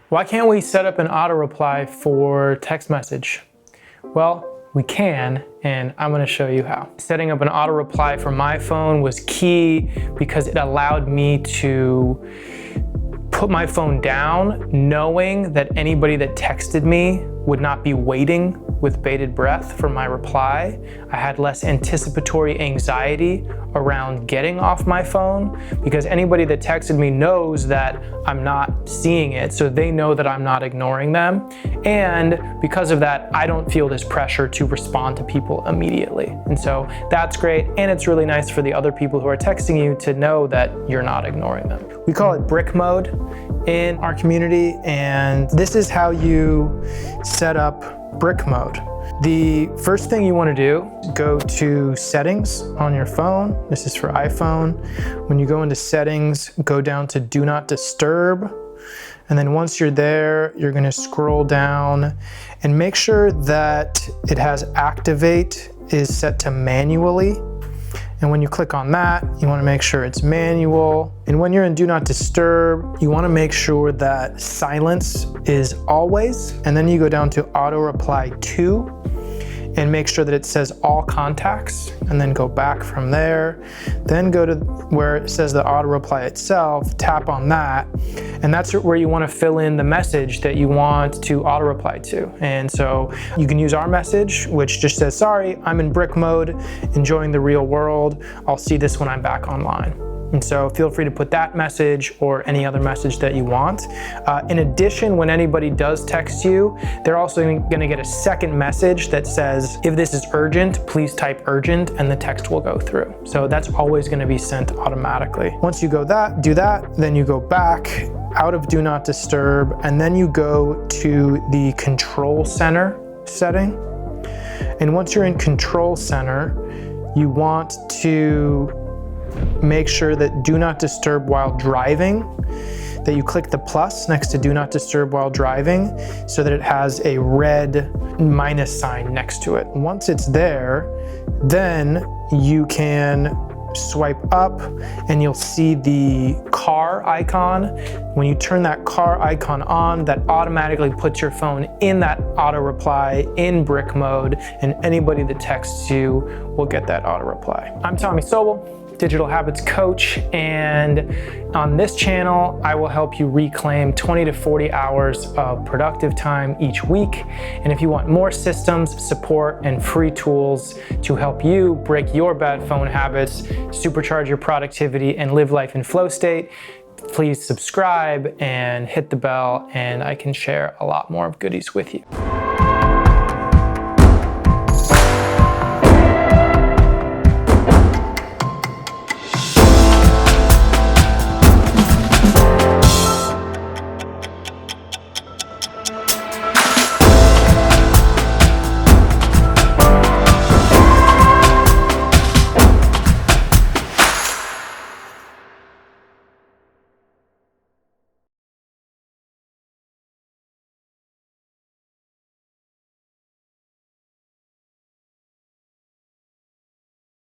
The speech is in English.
Why can't we set up an auto reply for text message? Well, we can, and I'm gonna show you how. Setting up an auto reply for my phone was key because it allowed me to put my phone down knowing that anybody that texted me would not be waiting with bated breath for my reply. I had less anticipatory anxiety around getting off my phone because anybody that texted me knows that I'm not seeing it, so they know that I'm not ignoring them. And because of that, I don't feel this pressure to respond to people immediately. And so that's great, and it's really nice for the other people who are texting you to know that you're not ignoring them. We call it brick mode in our community, and this is how you set up brick mode. The first thing you want to do, go to settings on your phone. This is for iPhone. When you go into settings, go down to do not disturb. And then once you're there, you're going to scroll down and make sure that it has activate is set to manually. And when you click on that, you want to make sure it's manual. And when you're in do not disturb, you want to make sure that silence is always. And then you go down to auto reply to and make sure that it says all contacts, and then go back from there. Then go to where it says the auto reply itself, tap on that, and that's where you want to fill in the message that you want to auto reply to. And so you can use our message, which just says, sorry, I'm in brick mode, enjoying the real world. I'll see this when I'm back online. And so feel free to put that message or any other message that you want. In addition, when anybody does text you, they're also gonna get a second message that says, if this is urgent, please type urgent, and the text will go through. So that's always gonna be sent automatically. Once you do that, then you go back out of do not disturb, and then you go to the control center setting. And once you're in control center, you want to make sure that do not disturb while driving, that you click the plus next to do not disturb while driving so that it has a red minus sign next to it. Once it's there, then you can swipe up and you'll see the car icon. When you turn that car icon on, that automatically puts your phone in that auto reply in brick mode, and anybody that texts you will get that auto reply. I'm Tommy Sobel, Digital Habits Coach, and on this channel, I will help you reclaim 20 to 40 hours of productive time each week. And if you want more systems, support, and free tools to help you break your bad phone habits, supercharge your productivity, and live life in flow state, please subscribe and hit the bell, and I can share a lot more of goodies with you.